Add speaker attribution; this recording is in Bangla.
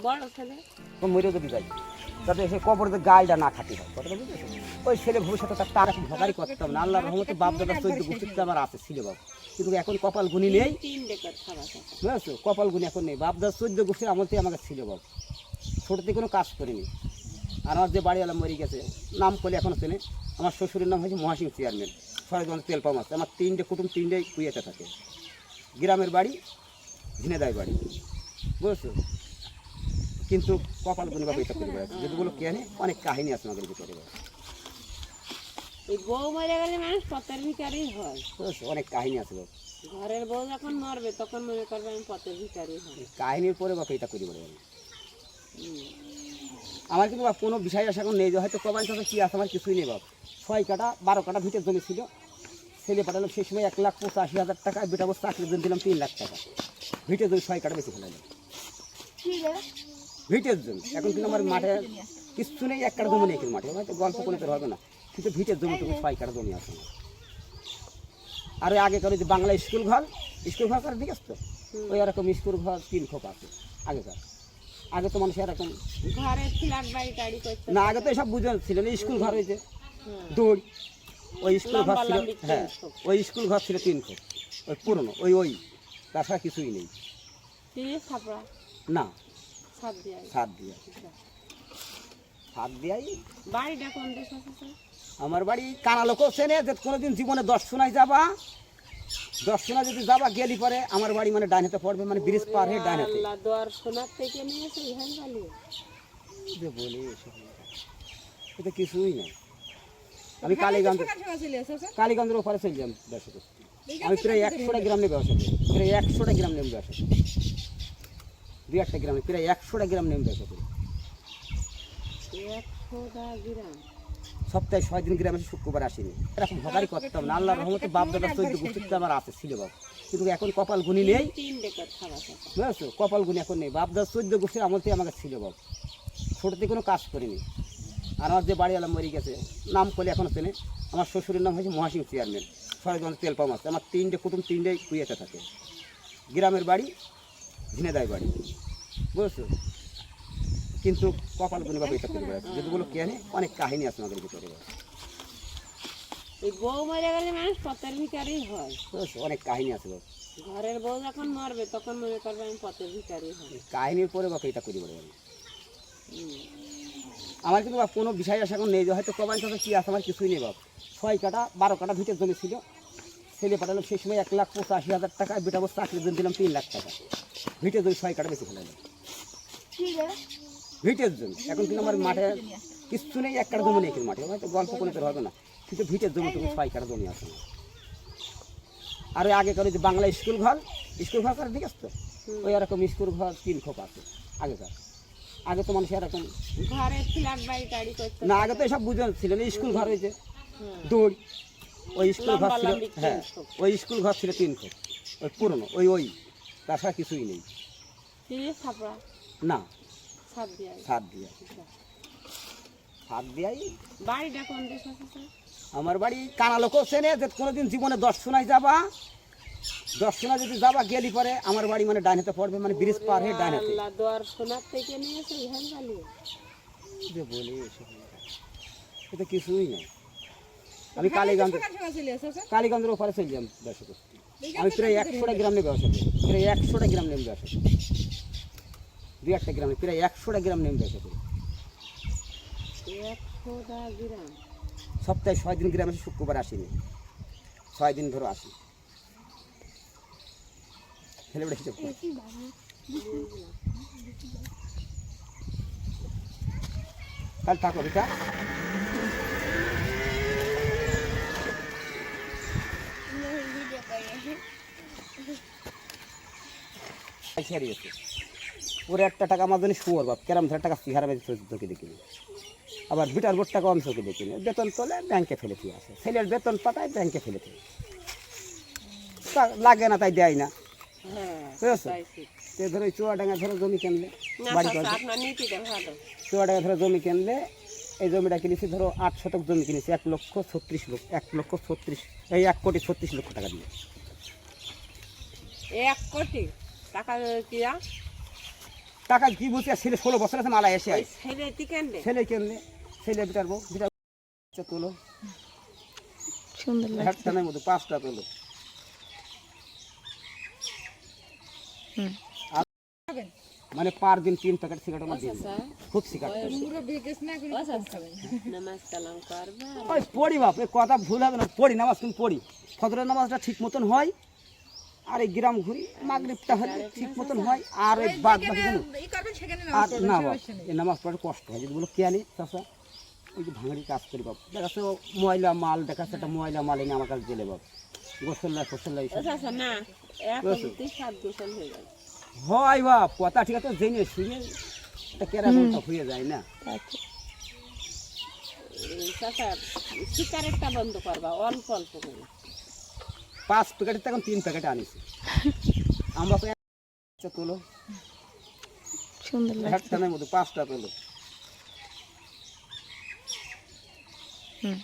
Speaker 1: বড় ছেলে
Speaker 2: মরে যদি যাই যাতে সে কবরের গালটা না খাটি হয় কথাটা বুঝেছো। ওই ছেলে ভবিষ্যতে তার তার এখন ভোগারি করতাম না। আল্লাহর রহমতে বাপ দাদা 14 গোষ্ঠীতে আমার আছে ছিল বাপ, কিন্তু এখন কপাল গুনি নেই বুঝেছো। কপাল গুনি এখন নেই। বাপ দাদা 14 গোষ্ঠীর আমল থেকে আমাকে ছিল বাপ, ছোটোতে কোনো কাজ করিনি। আর আমার যে বাড়িওয়ালা মরে গেছে নাম করলে এখনো চেনে। আমার শ্বশুরের নাম হয়েছে মহাসিং চেয়ারম্যান, সরাইগঞ্জ তেল পাম্প আছে। আমার 3টে কুটুম 3টাই কুইয়াতে থাকে। গ্রামের বাড়ি ঝিনেদায় বাড়ি বুঝেছো। কিন্তু কপাল গুনি বাবা এটা করে বেড়াচ্ছে যেগুলো কেনে অনেক কাহিনী আছে আমাদের ভিতরে।
Speaker 1: এই বউ মরে গেলে মানুষ পথের ভিখারি হয়
Speaker 2: বুঝেছো, অনেক কাহিনী আছে বাবা।
Speaker 1: ঘরের বউ যখন মরবে তখন মনে করবে আমি পথের ভিখারি হয়।
Speaker 2: কাহিনীর পরে বাবা এটা করে বেড়ে আমার কিন্তু বাবা কোনো বিষয় আসে এখন নেই যে হয়তো কবাই সাথে কী আছে আমার কিছুই নেই বাবা। 6 কাঠা 12 কাঠা ভিটের জমি ছিল, ছেলে পাঠালাম সেই সময় 1,85,000 টাকা, বেটা বস চাকরির জন্য দিলাম 3 লাখ টাকা। ভিটের জমি 6 কাঠা বেশি ফেলাইলাম ভিটের জমি। এখন কিন্তু আমার মাঠে কিছু নেই, 1 কাঠা জমি নেই কিন্তু মাঠে, হয়তো গল্প করে তো হবে না, কিন্তু ভিটের জমি তুমি 6 কাঠা জমি আছে। আর ওই আগে করে যে বাংলা স্কুল ঘর করে ঠিক আছে তো, ওই এরকম স্কুল ঘর 3 খোপ আছে আগেকার। আগে তো মানুষ এরকম
Speaker 1: ঘরে ফ্ল্যাট বাড়ি টাড়ি করতে
Speaker 2: না, আগে তো এসব বুঝে ছিল না। স্কুল ঘর হয়েছে দৌড়, ওই স্কুল ঘর ছিল, হ্যাঁ ওই স্কুল ঘর ছিল 3 খোপ, ওই পুরনো ওই তাছাড়া কিছুই নেই না। ছাদ দিয়াই
Speaker 1: বাড়িটা কোন দেশ আছে?
Speaker 2: আমার বাড়ি কানালোক চেনে যে কোনোদিন জীবনে দর্শনায় যাবা, দর্শনা যদি যাবা গেলি পরে আমার বাড়ি মানে ডান হাতে পড়বে, মানে ব্রিজ পার হয়ে ডান হাতে।
Speaker 1: দর্শনার থেকে নিয়েছে ইহান বালি
Speaker 2: যে বলি এটা কিছুই না। আমি কালীগঞ্জের ওপারে চলে যাম ব্যবসা করতে। আমি প্রায় 100টা গ্রাম নিয়ে ব্যবসা করি, প্রায় 100টা গ্রাম নেম ব্যবসা করি, 2-1টা গ্রাম প্রায় 100টা গ্রাম নেম ব্যবসা করি। সপ্তাহে 6 দিন গ্রামে, শুক্রবার আসিনি। এরকম ভোগারি করতাম না। আল্লাহর রহমতে বাপ দাদা 14 গোষ্ঠীতে আমার আছে ছিল বাপ, কিন্তু এখন কপাল গুনি নেই বুঝেছো। কপাল গুনি এখন নেই। বাপ দাদা 14 গোষ্ঠীর আমল থেকে আমাকে ছিল বাপ, ছোটোতে কোনো কাজ করিনি। আর আমার যে বাড়িওয়ালা মরে গেছে নাম করলে এখনো চেনে। আমার শ্বশুরের নাম হয়েছে মহাসিং চেয়ারম্যান, সরাইগঞ্জ তেল পাম্প আছে। আমার 3টে কুটুম 3টাই কুইয়াতে থাকে। গ্রামের বাড়ি ঝিনেদায় বাড়ি বুঝেছো। কিন্তু কপাল গুনি বাবা এটা করে বেড়াচ্ছে যেগুলো কেনে অনেক কাহিনী আছে আমাদের ভিতরে।
Speaker 1: এই বউ মরে গেলে মানুষ পথের ভিখারি হয়
Speaker 2: বুঝেছো, অনেক কাহিনী আছে বাবা।
Speaker 1: ঘরের বউ যখন মরবে তখন মনে করবে আমি পথের ভিখারি হয়।
Speaker 2: কাহিনীর পরে বাবা এটা করে বেড়ে আমার কিন্তু বাবা কোনো বিষয় আসে এখন নেই যে হয়তো কবাই সাথে কী আছে আমার কিছুই নেই বাবা। 6 কাঠা 12 কাঠা ভিটের জমি ছিল, ছেলে পাঠালাম সেই সময় 1,85,000 টাকা, বেটা বস চাকরির জন্য দিলাম 3 লাখ টাকা। ভিটের জমি 6 কাঠা বেশি ফেলাইলাম ভিটের জমি। এখন কিন্তু আমার মাঠে কিছু নেই, 1 কাঠা জমি নেই কিন্তু মাঠে, হয়তো গল্প করে তো হবে না, কিন্তু ভিটের জমি তুমি 6 কাঠা জমি আছে। আর ওই আগে করে যে বাংলা স্কুল ঘর করে ঠিক আছে তো, ওই এরকম স্কুল ঘর 3 খোপ আছে আগেকার। আগে তো মানুষ এরকম
Speaker 1: ঘরে ফ্ল্যাট বাড়ি টাড়ি করতে
Speaker 2: না, আগে তো এসব বুঝে ছিল না। স্কুল ঘর হয়েছে দৌড়, ওই স্কুল ঘর ছিল, হ্যাঁ ওই স্কুল ঘর ছিল 3 খোপ, ওই পুরনো ওই তাছাড়া কিছুই নেই না। ছাদ দিয়াই
Speaker 1: বাড়িটা কোন দেশ আছে?
Speaker 2: আমার বাড়ি কানালোক চেনে যে কোনোদিন জীবনে দর্শনায় যাবা, দর্শনা যদি যাবা গেলি পরে আমার বাড়ি মানে ডান হাতে পড়বে, মানে ব্রিজ পার হয়ে ডান হাতে।
Speaker 1: দর্শনার থেকে নিয়েছে ইহান বালি
Speaker 2: যে বলি এটা কিছুই না। আমি কালীগঞ্জের ওপারে চলে যাম ব্যবসা করতে। আমি প্রায় 100টা গ্রাম নিয়ে ব্যবসা করি, প্রায় 100টা গ্রাম নেম ব্যবসা করি, 2-1টা গ্রামে প্রায় 100টা গ্রাম নেম ব্যবসা করি। সপ্তাহে 6 দিন গ্রামে, শুক্রবার আসিনি, 6 দিন ধরে আসি। কাল থাকো বেটা। ওর 1টা টাকা আমার জন্য শুয়োর বাপ, কেরাম ধরে টাকা সিহারা বেঁচে চোখে দেখিনি। আবার বিটার বোর্ড টাকা আমি চোখে দেখিনি। বেতন তোলে ব্যাংকে ফেলে দিয়ে আসে, ছেলের বেতন পাঠায় ব্যাংকে ফেলে দিয়ে লাগে না, তাই দেয় না বুঝেছো। সে ধরো চুয়াডাঙ্গা ধরো জমি কিনলে, বাড়ি চুয়াডাঙ্গা ধরো জমি কিনলে, এই জমিটা কিনেছি ধরো 8 শতক জমি কিনেছি 1,36,00,000 টাকা দিয়ে।
Speaker 1: 1 কোটি টাকা কিয়া
Speaker 2: টাকা কি বলছি আর ছেলে 16 বছর আছে মালা এসে
Speaker 1: ওই ছেলে টিকেন্ডে
Speaker 2: ছেলে কেমনে ছেলে বিটার বউ বিটার তোলো
Speaker 3: সুন্দর লাগছে।
Speaker 2: একটা নাই মতো 5টা তোলো।
Speaker 3: হুম।
Speaker 2: মানে পার দিন 3 প্যাকেট সিগারেট আমার দিন খুব সিগারেট
Speaker 1: নামাজ কালাম করবা
Speaker 2: ওই পড়ি বাপ এই কথা ভুল হবে না, পড়ি নামাজ তুমি পড়ি, ফজরের নামাজটা ঠিক মতন হয়, আর এই গ্রাম ঘুরি মাগরিবটা হলে ঠিক মতন হয়, আর এই বাদ বাকি জানো আর না বাপ এই নামাজ পড়ে কষ্ট হয়। যদি বলো কে আনি চাষা ওই যে ভাঙড়ি কাজ করি বাপ, দেখাচ্ছে ময়লা মাল, দেখাচ্ছে একটা ময়লা মাল এনে আমার কাছে গেলে বাপ গোসল্লা ফসল্লা এইসব
Speaker 1: আচ্ছা না এখন তুই 7 গোসল হয়ে গেল
Speaker 2: হয় বাপ কথা ঠিক আছে জেনে শুনে একটা কেরামটা হয়ে যায় না।
Speaker 1: চাচা সিগারেটটা বন্ধ করবা অল্প অল্প করে
Speaker 2: 5 প্যাকেটের তখন 3 প্যাকেট আনিছি আমরা তো তোলো
Speaker 3: সুন্দর লাগছে।
Speaker 2: একটা নাই মতো 5টা তোলো।
Speaker 3: হুম।